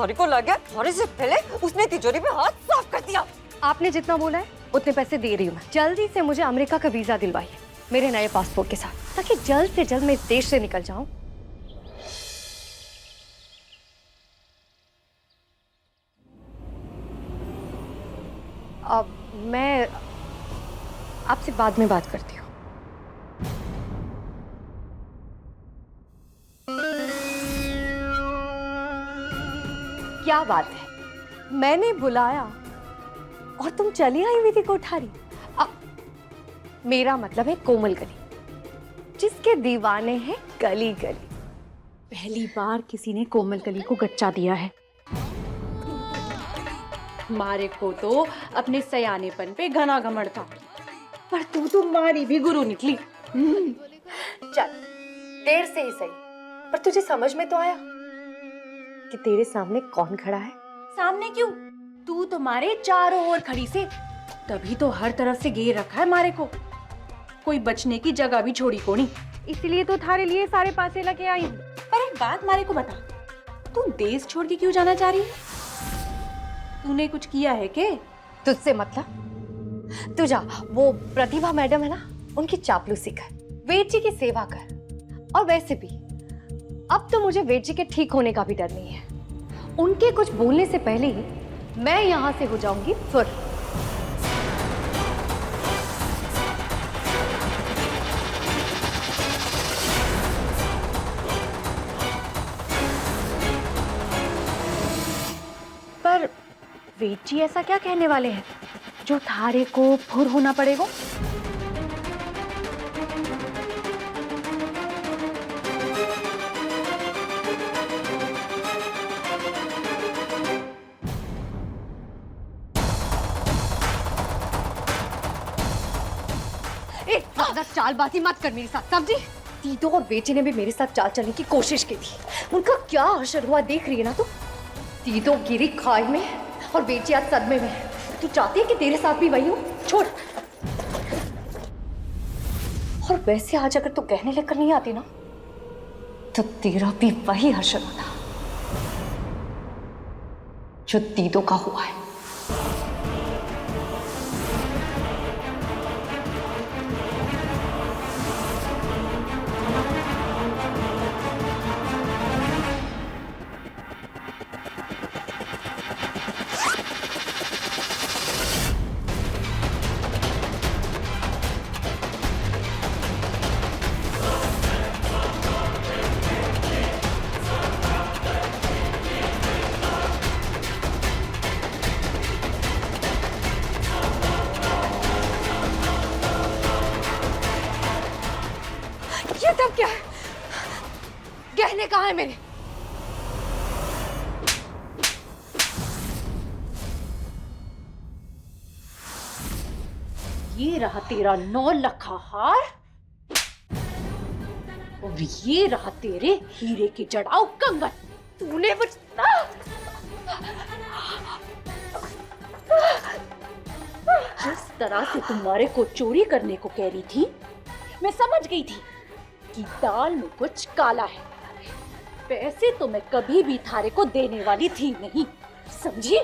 थारे को लग गया, थारे से पहले उसने तिजोरी में हाथ साफ कर दिया। आपने जितना बोला है उतने पैसे दे रही हूँ मैं। जल्दी से मुझे अमेरिका का वीजा दिलवाइए मेरे नए पासपोर्ट के साथ, ताकि जल्द से जल्द मैं इस देश से निकल जाऊं। अब मैं आपसे बाद में बात करती हूँ। क्या बात है, मैंने बुलाया और तुम चली आई हुई थी कोठारी। मेरा मतलब है कोमल गली, जिसके दीवाने हैं गली गली। पहली बार किसी ने कोमल गली को गच्चा दिया है। मारे को तो अपने सयानेपन पे घना घमंड था, पर तू तो मारी भी गुरु निकली। चल, देर से ही सही, पर तुझे समझ में तो आया कि तेरे सामने कौन खड़ा है। सामने क्यों, तू तो मारे चारों ओर खड़ी से, तभी तो हर तरफ से घेर रखा है मारे को, कोई बचने की जगह भी छोड़ी को नहीं। इसलिए तो थारे लिए सारे पासे लगे आई। पर एक बात मारे को बता, तू देश छोड़ के क्यों जाना चाह रही है? तूने कुछ किया है के? तुझसे मतलब? तू जा, वो प्रतिभा मैडम है ना, उनकी चापलूसी कर, वेद जी की सेवा कर। और वैसे भी अब तो मुझे वेद जी के ठीक होने का भी डर नहीं है। उनके कुछ बोलने से पहले ही मैं यहां से हो जाऊंगी फुर। पर वेद जी ऐसा क्या कहने वाले हैं जो थारे को फुर होना पड़ेगा? ज्यादा चालबाजी मत कर मेरे साथ, समझी? तीतो और बेची ने भी मेरे साथ चाल चलने की कोशिश की थी। उनका क्या असर हुआ देख रही है ना तू। तीतो गिरी खाई में और बेची आज सदमे में। तू चाहती है कि तेरे साथ भी वही हो? छोड़। और वैसे आज अगर तू गहने लेकर नहीं आती ना, तो तेरा भी वही हश्र होता जो तीतो का हुआ है। ये सब क्या है? गहने कहाँ है मेरे? ये रहा तेरा 9 लखा हार, और ये रहा तेरे हीरे के जड़ाऊ कंगन। तूने मुझ जिस तरह से तुम्हारे को चोरी करने को कह रही थी, मैं समझ गई थी कि दाल में कुछ काला है। पैसे तो मैं कभी भी थारे को देने वाली थी नहीं, समझी?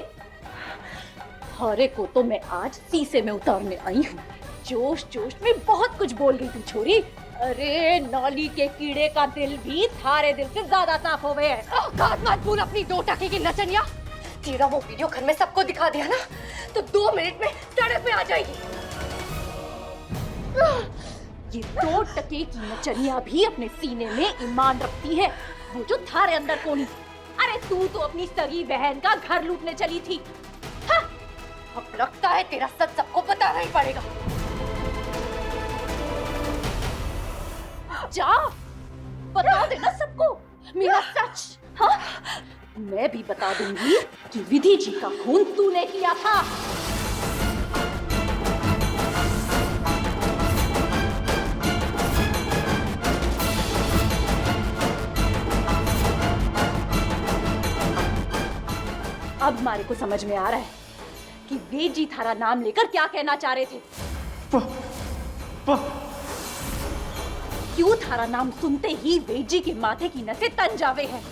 थारे को तो मैं आज सीसे में उतारने आई हूँ। जोश जोश में बहुत कुछ बोल गई थी छोरी। अरे नाली के कीड़े का दिल भी थारे दिल से ज्यादा साफ हो गया है। मत भूल अपनी 2 टके की नचनिया। तेरा वो वीडियो घर में सबको दिखा दिया ना, तो 2 मिनट में सड़क पे आ जाएगी। ये 2 टके की नचनिया भी अपने सीने में ईमान रखती है, वो जो थारे अंदर कोनी। अरे तू तो अपनी सगी बहन का घर लूटने चली थी। हाँ? अब लगता है तेरा सच सबको बताना ही पड़ेगा। जा बता देना सबको मेरा सच। हाँ? मैं भी बता दूंगी कि विधि जी का खून तूने किया था। अब मारे को समझ में आ रहा है कि वेद जी थारा नाम लेकर क्या कहना चाह रहे थे। क्यों थारा नाम सुनते ही वेद जी के माथे की नसें तन जावे हैं।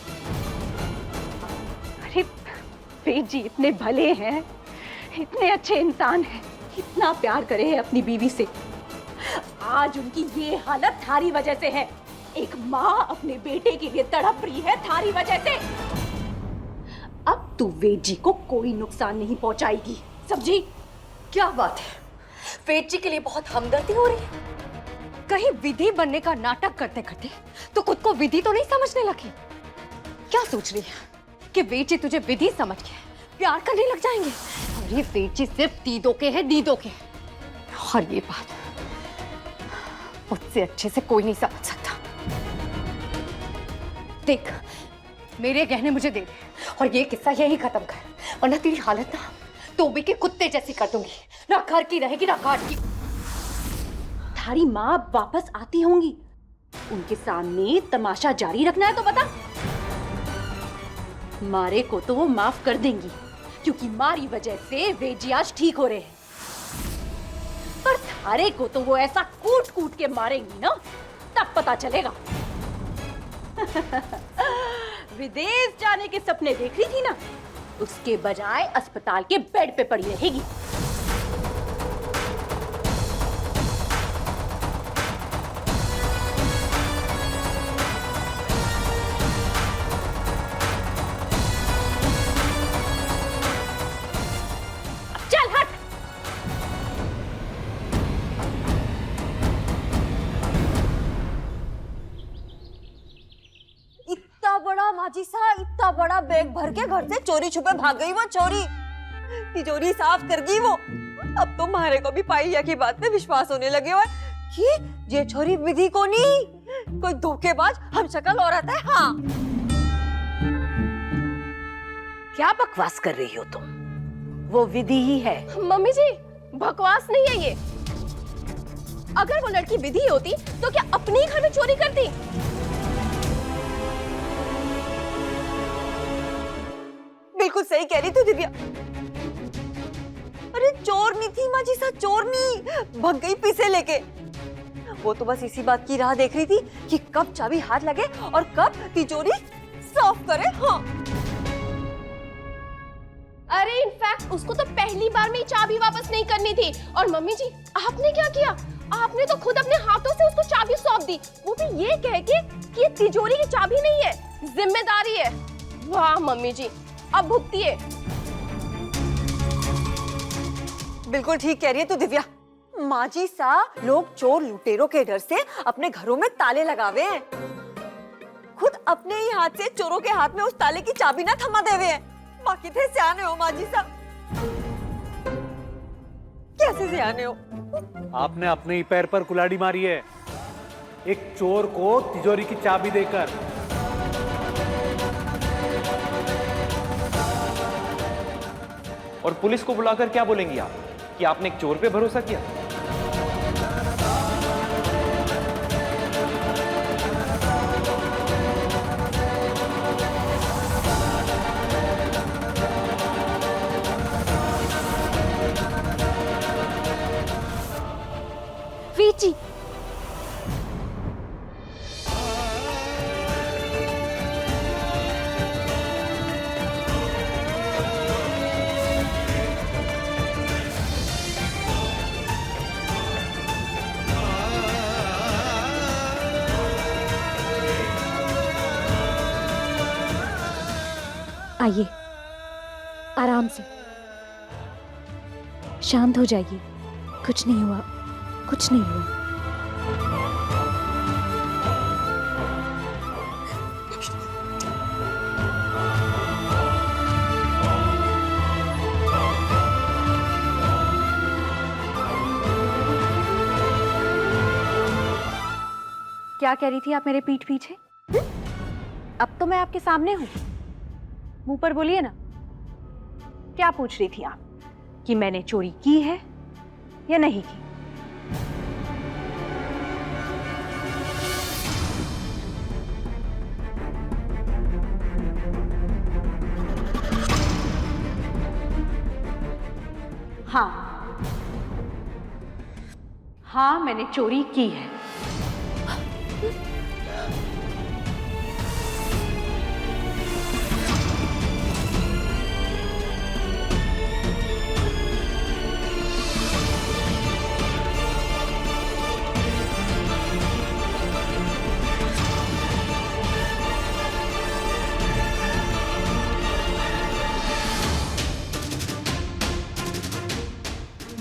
अरे वेद जी इतने भले हैं, इतने अच्छे इंसान हैं, इतना प्यार करे हैं अपनी बीवी से। आज उनकी ये हालत थारी वजह से है। एक माँ अपने बेटे के लिए तड़प रही है थारी वजह से। अब तू वेद जी को कोई नुकसान नहीं पहुंचाएगी, समझी? क्या बात है, वेद जी के लिए बहुत हमदर्दी हो रही है। कहीं विधि बनने का नाटक करते करते तो खुद को विधि तो नहीं समझने लगी? क्या सोच रही है कि वेद जी तुझे विधि समझ के प्यार करने लग जाएंगे? अरे वेद जी सिर्फ दीदों के हैं, दीदों के। और ये बात मुझसे अच्छे से कोई नहीं समझ सकता। देख, मेरे गहने मुझे दे दे और ये किस्सा यही खत्म कर, वरना तेरी हालत ना तोबी के कुत्ते जैसी कर दूंगी। ना घर की रहेगी ना घाट की। थारी माँ वापस आती होंगी, उनके सामने तमाशा जारी रखना है तो बता। मारे को तो वो माफ कर देंगी, क्योंकि मारी वजह से वेद जी आज ठीक हो रहे हैं। पर थारे को तो वो ऐसा कूट कूट के मारेंगी ना, तब पता चलेगा। विदेश जाने के सपने देख रही थी ना, उसके बजाय अस्पताल के बेड पे पड़ी रहेगी। चल हट। इतना बड़ा माजी सा, इतना बड़ा बैग भर के घर से चोरी छुपे भाग गई वो चोरी। तिजोरी साफ कर गई वो। अब तो मारे को भी पाइया की बात में विश्वास होने लगे हुए कि ये छोरी विधि को नहीं, कोई धोखेबाज हम शक्ल औरत है। हाँ, क्या बकवास कर रही हो तुम? वो विधि ही है। मम्मी जी, बकवास नहीं है ये। अगर वो लड़की विधि होती तो क्या अपने ही घर में चोरी करती? बिल्कुल सही कह रही तू दिव्या। अरे चोर नहीं थी माजी सा, चोर नहीं, भाग गई पीछे लेके। वो तो बस इसी बात की राह देख रही थी कि कब चाबी हाथ लगे और कब तिजोरी साफ करे। हाँ, अरे इनफैक्ट उसको तो पहली बार में ही चाबी वापस नहीं करनी थी। और मम्मी जी, आपने क्या किया? आपने तो खुद अपने हाथों से उसको चाबी सौंप दी, वो भी ये कह के कि ये तिजोरी की चाबी नहीं है, जिम्मेदारी है। वाह मम्मी जी, अब भुगतिए। बिल्कुल ठीक कह रही है तू दिव्या। माजी सा, लोग चोर लुटेरों के डर से अपने घरों में ताले लगावे हैं, खुद अपने ही हाथ से चोरों के हाथ में उस ताले की चाबी ना थमा देवे हैं। बाकी थे सियाने हो माजी सा, कैसे सियाने हो? आपने अपने ही पैर पर कुल्हाड़ी मारी है, एक चोर को तिजोरी की चाबी देकर। और पुलिस को बुलाकर क्या बोलेंगी आप कि आपने एक चोर पे भरोसा किया? वेद जी, आइए, आराम से, शांत हो जाइए। कुछ नहीं हुआ, कुछ नहीं हुआ। क्या कह रही थी आप मेरे पीठ पीछे? अब तो मैं आपके सामने हूँ, मुंह पर बोलिए ना। क्या पूछ रही थी आप कि मैंने चोरी की है या नहीं की? हाँ, हाँ, मैंने चोरी की है।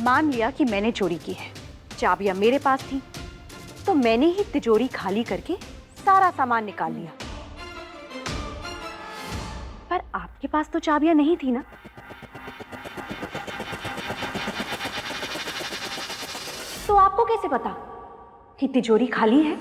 मान लिया कि मैंने चोरी की है, चाबियां मेरे पास थी, तो मैंने ही तिजोरी खाली करके सारा सामान निकाल लिया। पर आपके पास तो चाबियां नहीं थी ना? तो आपको कैसे पता कि तिजोरी खाली है?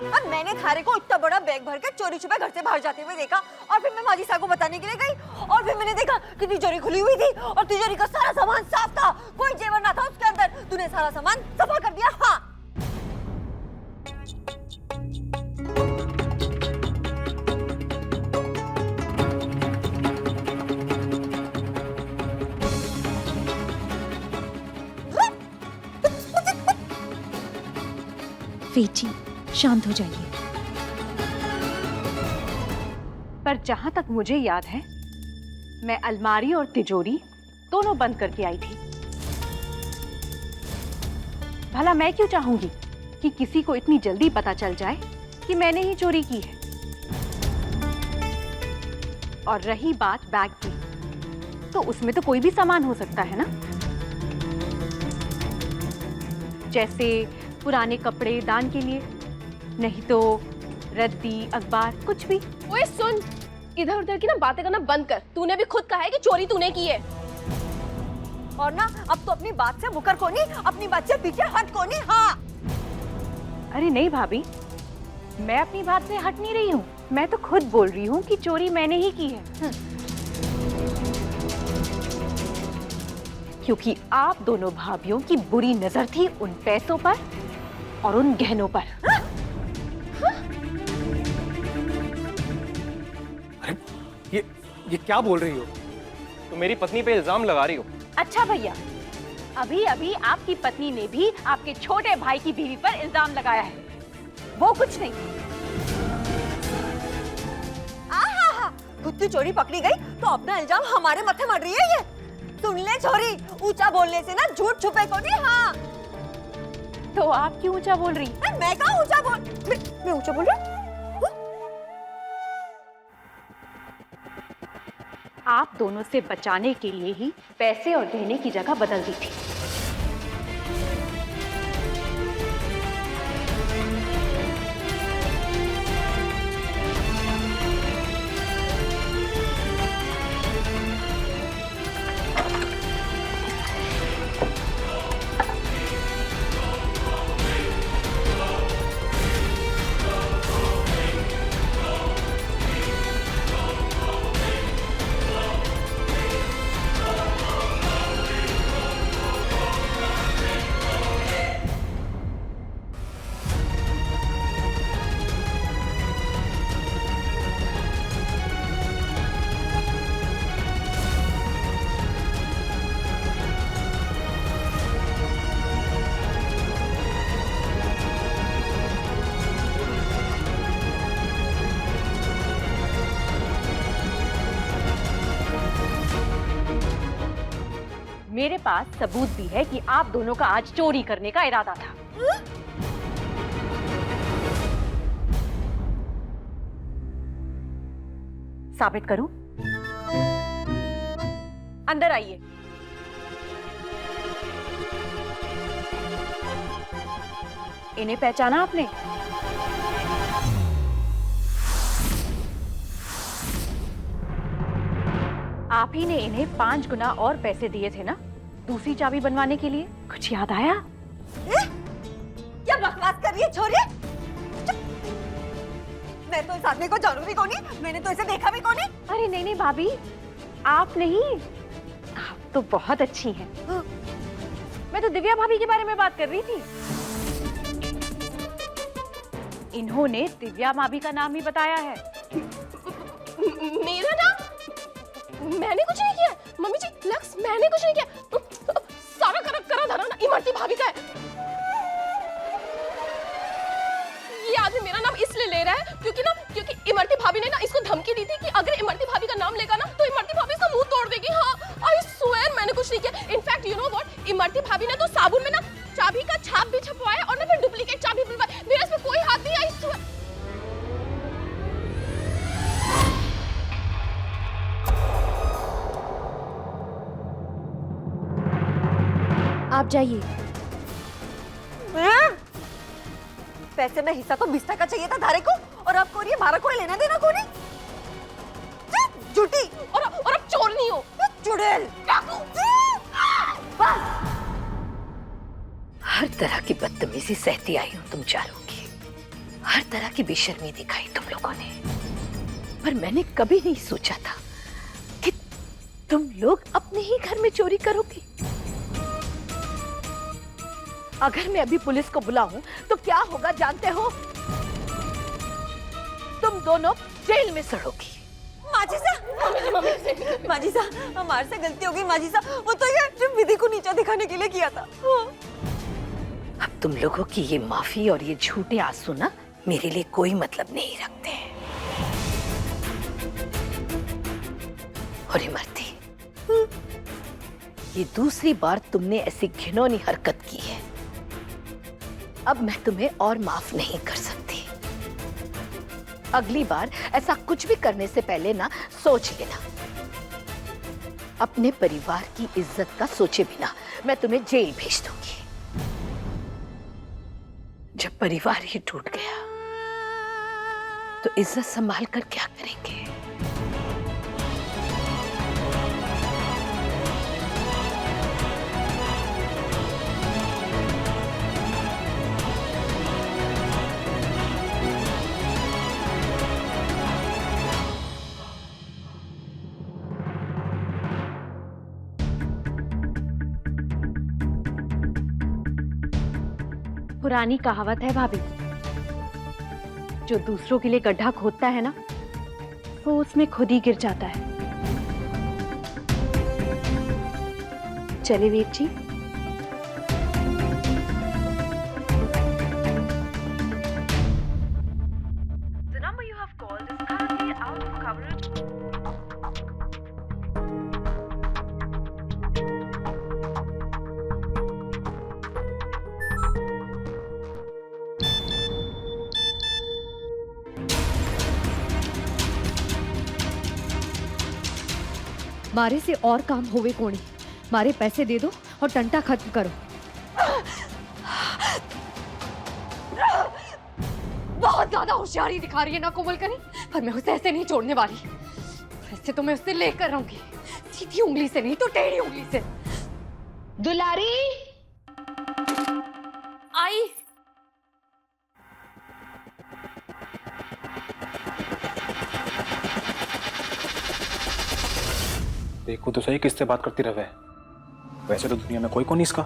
अब मैंने थारे को इतना बड़ा बैग भर के चोरी छुपे घर से बाहर जाते हुए देखा, और फिर मैं माजी साहब को बताने के लिए गई, और फिर मैंने देखा कि तिजोरी खुली हुई थी और तिजोरी का सारा सामान साफ था, कोई जेवर ना था उसके अंदर। तूने सारा सामान सफा कर दिया। हाँ, वेद जी, शांत हो जाइए। पर जहां तक मुझे याद है, मैं अलमारी और तिजोरी दोनों बंद करके आई थी। भला मैं क्यों चाहूंगी कि किसी को इतनी जल्दी पता चल जाए कि मैंने ही चोरी की है। और रही बात बैग की, तो उसमें तो कोई भी सामान हो सकता है ना, जैसे पुराने कपड़े दान के लिए, नहीं तो रद्दी, अखबार, कुछ भी। ओए सुन, इधर उधर की ना बातें करना बंद कर। तूने भी खुद कहा है कि चोरी तूने की है। और ना अब तो अपनी बात से मुकर को नहीं, अपनी बात से पीछे हट को नहीं। हाँ, अरे नहीं भाभी, मैं अपनी बात से हट नहीं रही हूँ, मैं तो खुद बोल रही हूँ कि चोरी मैंने ही की है। क्योंकि आप दोनों भाभियों की बुरी नजर थी उन पैसों पर और उन गहनों पर। अरे ये क्या बोल रही हो? तो मेरी पत्नी पे इल्जाम लगा रही हो? अच्छा भैया, अभी अभी आपकी पत्नी ने भी आपके छोटे भाई की बीवी पर इल्जाम लगाया है, वो कुछ नहीं। खुद की चोरी पकड़ी गई तो अपना इल्जाम हमारे माथे मार रही है ये। सुन ले छोरी, ऊंचा बोलने से ना झूठ छुपे को नहीं। हाँ, तो आप क्यों ऊंचा बोल रही? मैं कहाँ ऊंचा बोल, मैं ऊंचा बोल रही? आप दोनों से बचाने के लिए ही पैसे और गहने की जगह बदल दी थी। मेरे पास सबूत भी है कि आप दोनों का आज चोरी करने का इरादा था। साबित करूं? अंदर आइए। इन्हें पहचाना आपने? आप ही ने इन्हें 5 गुना और पैसे दिए थे ना दूसरी चाबी बनवाने के लिए, कुछ याद आया? क्या बकवास कर रही है छोरी? मैं तो इस आदमी को जानू भी कौन नहीं, मैंने तो इसे देखा भी कौन नहीं। अरे नहीं नहीं भाभी, आप नहीं, आप तो बहुत अच्छी हैं। मैं तो दिव्या भाभी के बारे में बात कर रही थी। इन्होंने दिव्या भाभी का नाम ही बताया है। मेरा नाम? मैंने कुछ नहीं किया मम्मी जी, लक्स मैंने कुछ नहीं किया, सारा करा धरा ना इमरती भाभी का है। ये आदमी मेरा नाम इसलिए ले रहा है क्योंकि इमरती भाभी ने ना इसको धमकी दी थी कि अगर इमरती भाभी का नाम लेगा ना तो इमरती भाभी इसका मुंह तोड़ देगी। हाँ, आई स्वेयर मैंने कुछ नहीं किया। In fact you know what, Imarti भाभी ने तो साबुन में ना चाबी का छाप भी छपवाया और ना फिर डुप्लीकेट चाबी बुलवाई। मेरा इसमें कोई हाथ आप जाइए। पैसे में हिस्सा तो 20 टका चाहिए था धारे को, और अब कोई मारा कोई लेना देना कोई नहीं। झूठी और अब चोर नहीं हो, चुड़ैल। हर तरह की बदतमीजी सहती आई हूं तुम चारों की, हर तरह की बेशर्मी दिखाई तुम लोगों ने, पर मैंने कभी नहीं सोचा था कि तुम लोग अपने ही घर में चोरी करोगे। अगर मैं अभी पुलिस को बुलाऊं तो क्या होगा जानते हो? तुम दोनों जेल में सड़ोगी। माजी सा, हमारे से गलती हो गई माजी सा। वो तो ये सिर्फ विधि को नीचा दिखाने के लिए किया था। अब तुम लोगों की ये माफी और ये झूठे आंसू ना मेरे लिए कोई मतलब नहीं रखते। और इमरती, ये दूसरी बार तुमने ऐसी घिनौनी हरकत की है। अब मैं तुम्हें और माफ नहीं कर सकती। अगली बार ऐसा कुछ भी करने से पहले ना सोच लेना। अपने परिवार की इज्जत का सोचे बिना मैं तुम्हें जेल भेज दूंगी। जब परिवार ही टूट गया तो इज्जत संभाल कर क्या करेंगे? पुरानी कहावत है भाभी, जो दूसरों के लिए गड्ढा खोदता है ना, वो उसमें खुद ही गिर जाता है। चले Veer ji. The number you have called is currently out of coverage. मारे से और काम होवे कोणी। मारे पैसे दे दो और टंटा खत्म करो। बहुत ज्यादा होशियारी दिखा रही है ना कोमलकनी, पर मैं उसे ऐसे नहीं छोड़ने वाली। वैसे तो मैं उसे लेकर रहूंगी, सीधी उंगली से नहीं तो टेढ़ी उंगली से। दुलारी आई। देखो तो सही किससे बात करती रहे। वैसे तो दुनिया में कोई नहीं इसका।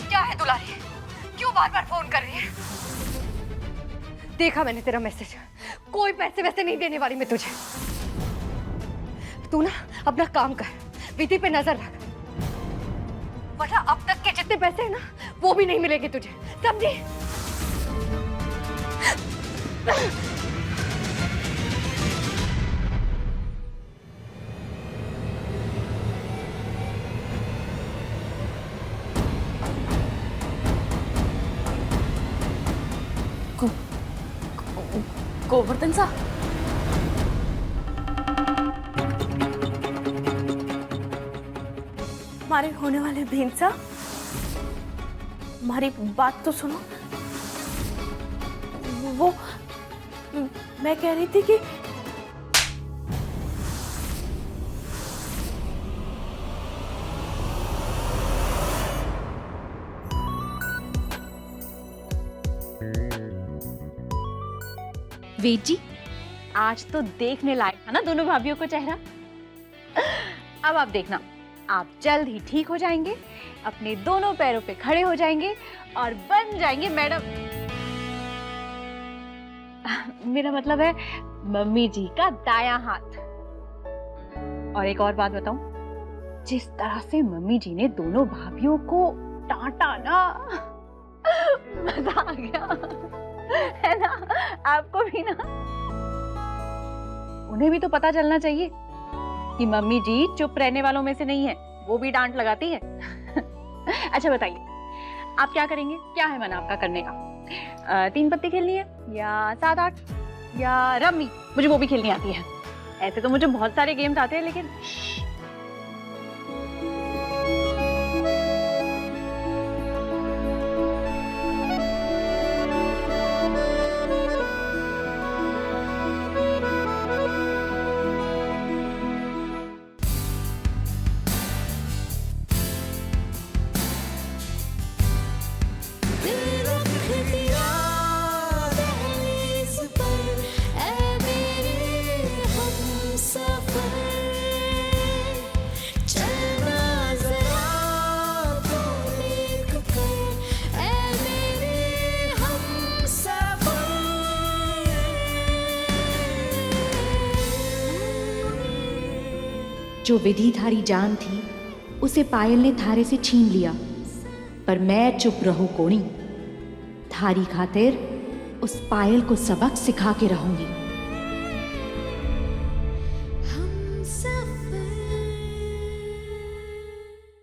क्या है दुलारी, क्यों बार बार फोन कर रही है? देखा मैंने तेरा मैसेज, कोई पैसे वैसे नहीं देने वाली मैं तुझे। तू ना अपना काम कर, विधि पे नजर रख, वरना अब तक के जितने पैसे हैं ना वो भी नहीं मिलेंगे तुझे, समझी? गोवर्धन सा, हमारे होने वाले भेंसा, हमारी बात तो सुनो। वो मैं कह रही थी कि वेद जी, आज तो देखने लायक था ना दोनों भाभीयों को चेहरा। अब आप देखना, आप जल्द ही ठीक हो जाएंगे, अपने दोनों पैरों पे खड़े हो जाएंगे और बन जाएंगे मैडम, मेरा मतलब है मम्मी जी का दायां हाथ। और एक और बात बताऊं, जिस तरह से मम्मी जी ने दोनों भाभीयों को डांटा ना, मजा आ गया है ना? आपको भी ना? उन्हें भी तो पता चलना चाहिए कि मम्मी जी चुप रहने वालों में से नहीं है, वो भी डांट लगाती है। अच्छा बताइए, आप क्या करेंगे? क्या है मन आपका करने का? 3 पत्ती खेलनी है या 7-8 या रम्मी? मुझे वो भी खेलनी आती है। ऐसे तो मुझे बहुत सारे गेम्स आते हैं, लेकिन जो विधिधारी जान थी उसे पायल ने थारे से छीन लिया, पर मैं चुप रहूं कोणी। थारी खातिर उस पायल को सबक सिखा के रहूंगी।